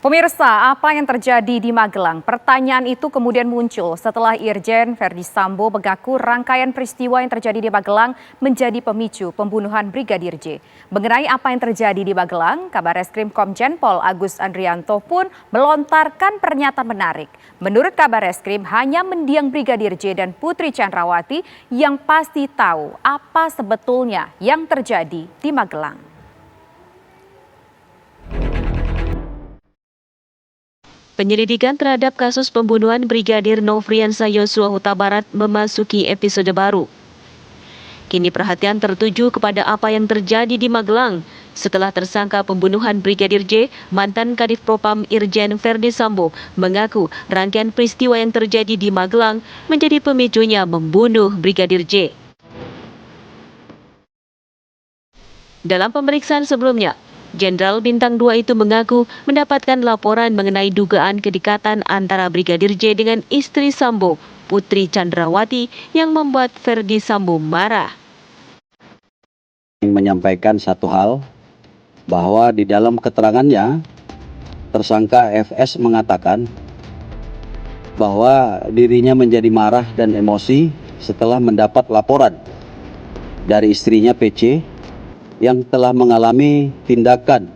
Pemirsa, apa yang terjadi di Magelang? Pertanyaan itu kemudian muncul setelah Irjen Verdi Sambo mengaku rangkaian peristiwa yang terjadi di Magelang menjadi pemicu pembunuhan Brigadir J. Mengenai apa yang terjadi di Magelang, Kabareskrim Komjen Pol Agus Andrianto pun melontarkan pernyataan menarik. Menurut Kabareskrim, hanya mendiang Brigadir J dan Putri Chandrawati yang pasti tahu apa sebetulnya yang terjadi di Magelang. Penyelidikan terhadap kasus pembunuhan Brigadir Nofriansah Yosua Huta Barat memasuki episode baru. Kini perhatian tertuju kepada apa yang terjadi di Magelang setelah tersangka pembunuhan Brigadir J, mantan Kadif Propam Irjen Verdi Sambo, mengaku rangkaian peristiwa yang terjadi di Magelang menjadi pemicunya membunuh Brigadir J. Dalam pemeriksaan sebelumnya, Jenderal Bintang 2 itu mengaku mendapatkan laporan mengenai dugaan kedekatan antara Brigadir J dengan istri Sambo, Putri Chandrawati, yang membuat Verdi Sambo marah. Menyampaikan satu hal, bahwa di dalam keterangannya, tersangka FS mengatakan bahwa dirinya menjadi marah dan emosi setelah mendapat laporan dari istrinya PC yang telah mengalami tindakan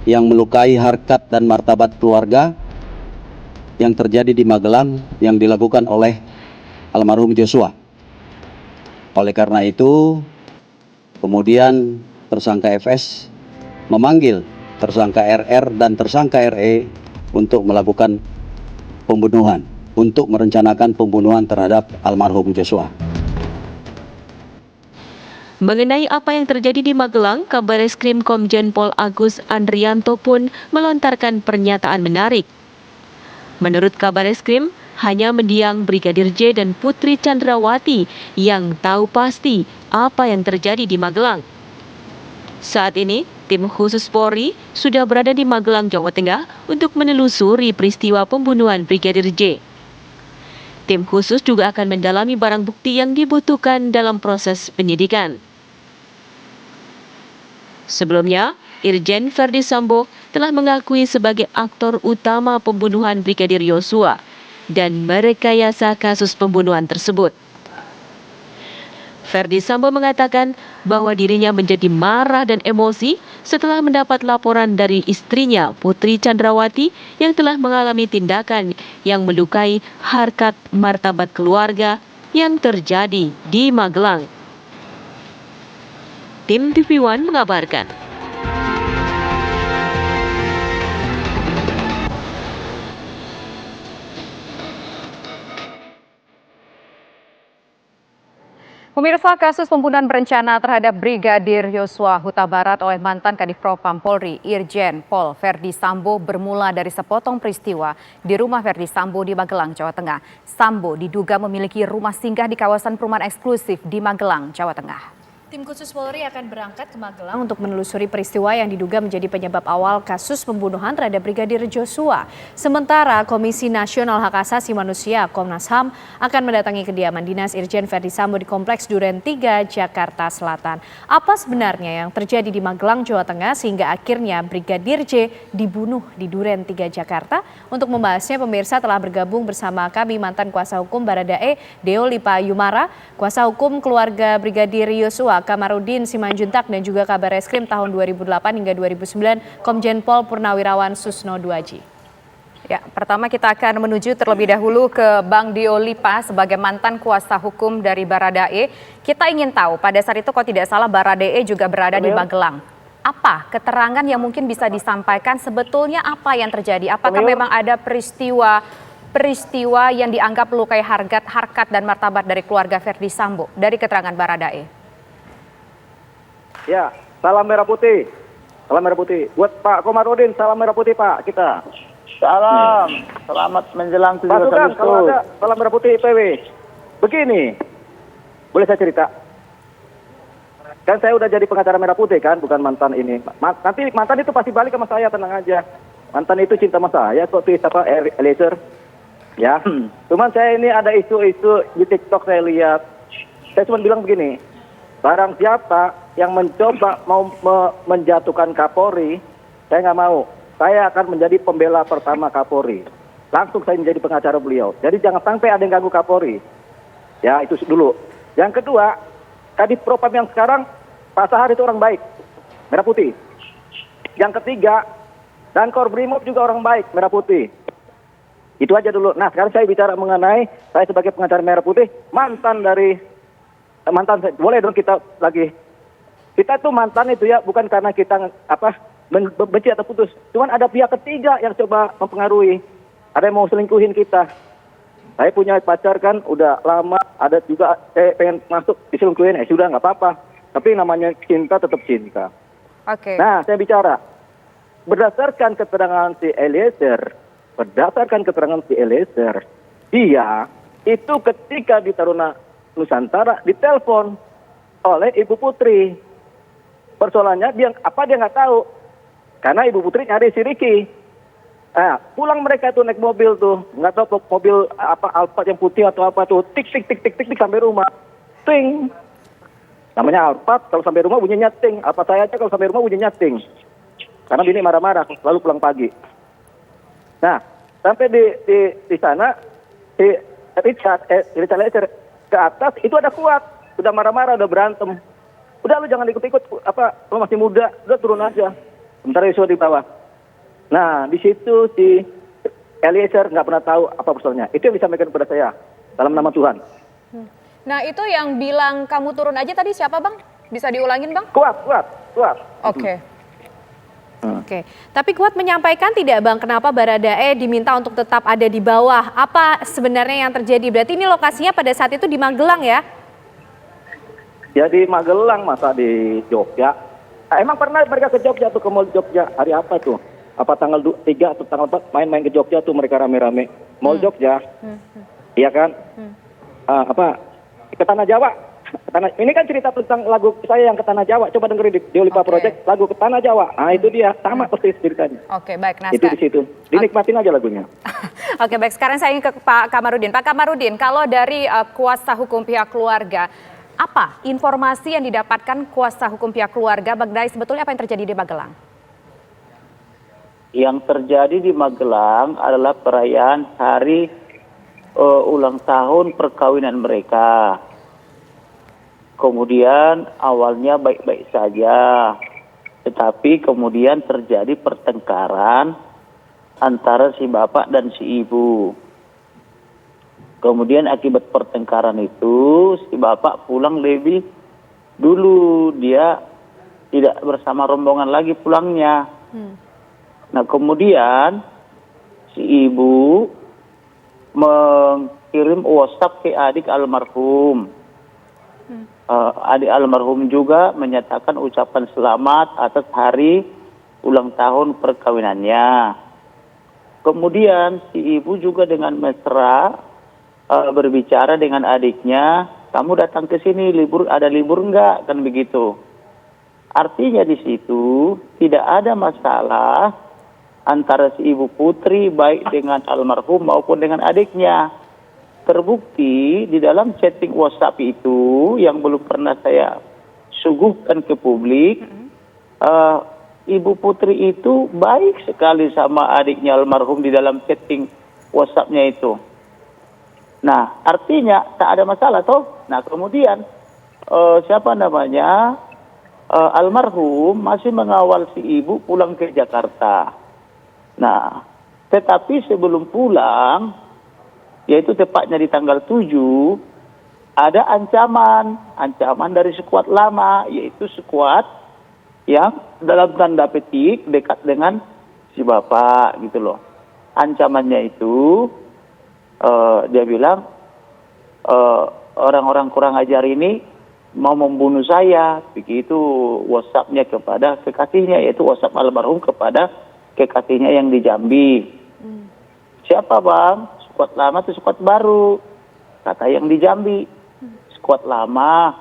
yang melukai harkat dan martabat keluarga yang terjadi di Magelang yang dilakukan oleh almarhum Joshua. Oleh karena itu, kemudian tersangka FS memanggil tersangka RR dan tersangka RE untuk melakukan pembunuhan, untuk merencanakan pembunuhan terhadap almarhum Joshua. Mengenai apa yang terjadi di Magelang, Kabareskrim Komjen Pol Agus Andrianto pun melontarkan pernyataan menarik. Menurut Kabareskrim, hanya mendiang Brigadir J dan Putri Chandrawati yang tahu pasti apa yang terjadi di Magelang. Saat ini, tim khusus Polri sudah berada di Magelang, Jawa Tengah untuk menelusuri peristiwa pembunuhan Brigadir J. Tim khusus juga akan mendalami barang bukti yang dibutuhkan dalam proses penyidikan. Sebelumnya, Irjen Verdi Sambo telah mengakui sebagai aktor utama pembunuhan Brigadir Yosua dan merekayasa kasus pembunuhan tersebut. Verdi Sambo mengatakan bahwa dirinya menjadi marah dan emosi setelah mendapat laporan dari istrinya Putri Chandrawati yang telah mengalami tindakan yang melukai harkat martabat keluarga yang terjadi di Magelang. Tim TV One mengabarkan. Pemirsa, kasus pembunuhan berencana terhadap Brigadir Yosua Huta Barat oleh mantan Kadif Propam Polri Irjen Pol Verdi Sambo bermula dari sepotong peristiwa di rumah Verdi Sambo di Magelang, Jawa Tengah. Sambo diduga memiliki rumah singgah di kawasan perumahan eksklusif di Magelang, Jawa Tengah. Tim khusus Polri akan berangkat ke Magelang untuk menelusuri peristiwa yang diduga menjadi penyebab awal kasus pembunuhan terhadap Brigadir Joshua. Sementara Komisi Nasional Hak Asasi Manusia Komnas HAM akan mendatangi kediaman dinas Irjen Verdi Sambo di Kompleks Duren 3, Jakarta Selatan. Apa sebenarnya yang terjadi di Magelang, Jawa Tengah sehingga akhirnya Brigadir J dibunuh di Duren 3, Jakarta? Untuk membahasnya, pemirsa telah bergabung bersama kami mantan kuasa hukum Baradae, Deo Lipa Yumara, kuasa hukum keluarga Brigadir Yosua Kamarudin Simanjuntak, dan juga Kabareskrim tahun 2008 hingga 2009 Komjen Pol Purnawirawan Susno Duaji. Ya, pertama kita akan menuju terlebih dahulu ke Bang Deo Lipa sebagai mantan kuasa hukum dari Baradae. Kita ingin tahu pada saat itu kalau tidak salah Baradae juga berada di Magelang. Apa keterangan yang mungkin bisa disampaikan sebetulnya apa yang terjadi? Apakah memang ada peristiwa yang dianggap melukai harkat dan martabat dari keluarga Verdi Sambo dari keterangan Baradae? Ya, salam merah putih. Salam merah putih. Buat Pak Komarudin, salam merah putih Pak, kita. Salam, selamat menjelang 17 Pasukan, kalau Agustus. ada salam merah putih IPW. Begini, boleh saya cerita? Kan saya udah jadi pengacara merah putih kan, bukan mantan ini. Nanti mantan itu pasti balik sama saya, tenang aja. Mantan itu cinta sama saya, kok tuh apa, Eliezer. Ya, cuman saya ini ada isu-isu di TikTok saya lihat. Saya cuma bilang begini, barang siapa yang mencoba mau menjatuhkan Kapolri, saya nggak mau. saya akan menjadi pembela pertama Kapolri. Langsung saya menjadi pengacara beliau. Jadi jangan sampai ada yang ganggu Kapolri. Ya, itu dulu. Yang kedua, Kadif Propam yang sekarang, Pak Sahar itu orang baik, merah putih. Yang ketiga, dan Korbrimob juga orang baik, merah putih. Itu aja dulu. Nah, sekarang saya bicara mengenai, saya sebagai pengacara merah putih, mantan, boleh dong kita lagi. Kita tuh mantan itu ya, bukan karena kita benci atau putus. Cuman ada pihak ketiga yang coba mempengaruhi. Ada yang mau selingkuhin kita. Saya punya pacar kan, udah lama. Ada juga saya pengen masuk diselingkuhin. Sudah nggak apa-apa. Tapi namanya cinta tetap cinta. Oke. Nah, saya bicara. Berdasarkan keterangan si Eliezer, dia itu ketika di Taruna Nusantara ditelepon oleh Ibu Putri. Persoalannya dia nggak tahu. Karena Ibu Putri nyari si Ricky. Nah, pulang mereka tuh naik mobil tuh, nggak tahu mobil Alphard yang putih atau apa tuh, tik sampai rumah, ting. Namanya Alphard, kalau sampai rumah bunyinya ting. Alphard saya aja kalau sampai rumah bunyinya ting. Karena bini marah-marah, lalu pulang pagi. Nah, sampai di sana si Richard Eliezer ke atas itu ada Kuat, udah marah-marah, udah berantem. Udah lu jangan ikut-ikut, lu masih muda, udah turun aja. Sementara Yosua di bawah. Nah, di situ si Eliezer nggak pernah tahu apa persoalannya. Itu yang disampaikan kepada saya dalam nama Tuhan. Nah, itu yang bilang kamu turun aja tadi siapa, Bang? Bisa diulangin, Bang? Kuat. Oke. Oke, tapi Kuat menyampaikan tidak, Bang, kenapa Baradae diminta untuk tetap ada di bawah? Apa sebenarnya yang terjadi? Berarti ini lokasinya pada saat itu di Magelang ya? Ya di Magelang, masa di Jogja. Emang pernah mereka ke Jogja tuh, ke Mall Jogja. Hari apa tuh? Apa tanggal 3 atau tanggal 4 main-main ke Jogja tuh mereka rame-rame. Mall Jogja. Iya kan? Ke Tanah Jawa. Ini kan cerita tentang lagu saya yang ke Tanah Jawa. Coba dengerin di Olipa Project lagu ke Tanah Jawa. Nah, itu dia sama persis ceritanya. Oke, baik. Nah, itu di situ. Dinikmatin aja lagunya. Oke, baik. Sekarang saya ingin ke Pak Kamarudin. Pak Kamarudin, kalau dari kuasa hukum pihak keluarga, apa informasi yang didapatkan kuasa hukum pihak keluarga mengenai sebetulnya apa yang terjadi di Magelang? Yang terjadi di Magelang adalah perayaan hari ulang tahun perkawinan mereka. Kemudian awalnya baik-baik saja, tetapi kemudian terjadi pertengkaran antara si bapak dan si ibu. Kemudian akibat pertengkaran itu si bapak pulang lebih dulu, dia tidak bersama rombongan lagi pulangnya. Nah, kemudian si ibu mengirim WhatsApp ke adik almarhum. Adik almarhum juga menyatakan ucapan selamat atas hari ulang tahun perkawinannya. Kemudian si ibu juga dengan mesra berbicara dengan adiknya, kamu datang ke sini, ada libur enggak, kan begitu. Artinya di situ tidak ada masalah antara si Ibu Putri baik dengan almarhum maupun dengan adiknya. Terbukti di dalam chatting WhatsApp itu yang belum pernah saya suguhkan ke publik, Ibu Putri itu baik sekali sama adiknya almarhum di dalam chatting WhatsApp-nya itu. Nah, artinya tak ada masalah toh. Nah, kemudian almarhum masih mengawal si ibu pulang ke Jakarta. Nah, tetapi sebelum pulang, yaitu tepatnya di tanggal 7, ada ancaman dari sekuat lama, yaitu sekuat yang dalam tanda petik dekat dengan si bapak gitu loh. Ancamannya itu dia bilang orang-orang kurang ajar ini mau membunuh saya, begitu WhatsApp-nya kepada kekasihnya, yaitu WhatsApp almarhum kepada kekasihnya yang di Jambi. Siapa bang? Skuad lama atau skuad baru? Kata yang di Jambi, skuad lama.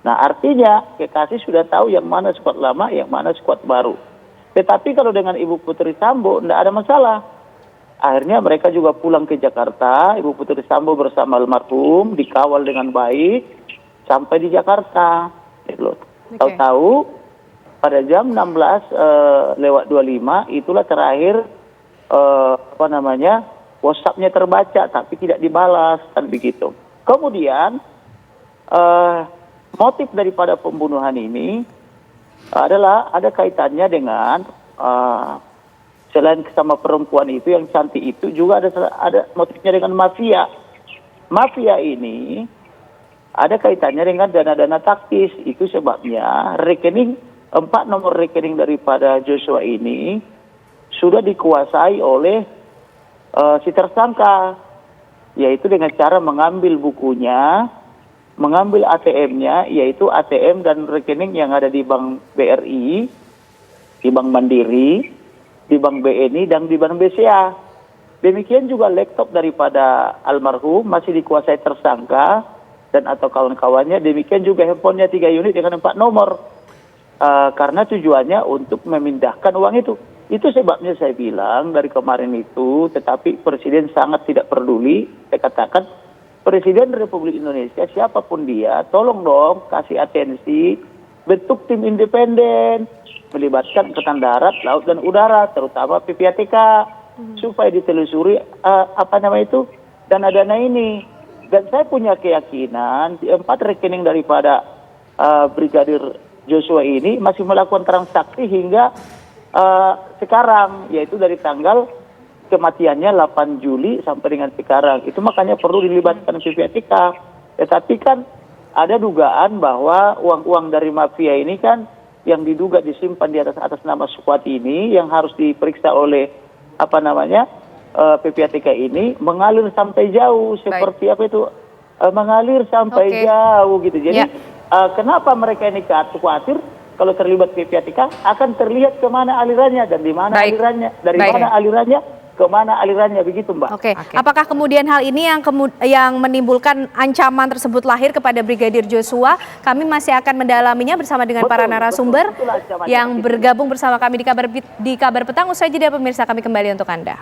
Nah, artinya kekasih sudah tahu yang mana skuad lama, yang mana skuad baru. Tetapi kalau dengan Ibu Putri Sambo tidak ada masalah. Akhirnya mereka juga pulang ke Jakarta. Ibu Putri Sambo bersama almarhum dikawal dengan baik sampai di Jakarta. Tahu-tahu pada jam 16:25 itulah terakhir WhatsApp-nya terbaca tapi tidak dibalas, kan begitu. Kemudian motif daripada pembunuhan ini adalah ada kaitannya dengan selain sama perempuan itu yang cantik itu juga ada motifnya dengan mafia. Mafia ini ada kaitannya dengan dana-dana taktis. Itu sebabnya 4 nomor rekening daripada Joshua ini sudah dikuasai oleh si tersangka, yaitu dengan cara mengambil bukunya, mengambil ATM-nya, yaitu ATM dan rekening yang ada di Bank BRI, di Bank Mandiri, di Bank BNI, dan di Bank BCA. Demikian juga laptop daripada almarhum masih dikuasai tersangka dan atau kawan-kawannya. Demikian juga handphonenya 3 unit dengan 4 nomor. Karena tujuannya untuk memindahkan uang itu. Itu sebabnya saya bilang dari kemarin itu, tetapi Presiden sangat tidak peduli. Saya katakan, Presiden Republik Indonesia, siapapun dia, tolong dong kasih atensi, bentuk tim independen, melibatkan Angkatan Darat, Laut, dan Udara, terutama PPATK, supaya ditelusuri dana-dana ini. Dan saya punya keyakinan di 4 rekening daripada Brigadir Joshua ini masih melakukan transaksi hingga sekarang, yaitu dari tanggal kematiannya 8 Juli sampai dengan sekarang. Itu makanya perlu dilibatkan PPATK. Tetapi kan ada dugaan bahwa uang-uang dari mafia ini kan yang diduga disimpan di atas nama squad ini yang harus diperiksa oleh PPATK ini mengalir sampai jauh. Seperti mengalir sampai jauh gitu. Jadi kenapa mereka ini khawatir kalau terlibat PPATK akan terlihat kemana alirannya dan di mana alirannya, dari mana alirannya, kemana alirannya, begitu Mbak. Oke. Apakah kemudian hal ini yang menimbulkan ancaman tersebut lahir kepada Brigadir Joshua? Kami masih akan mendalaminya bersama dengan para narasumber yang bergabung bersama kami di Kabar Petang. Usai jeda pemirsa, kami kembali untuk Anda.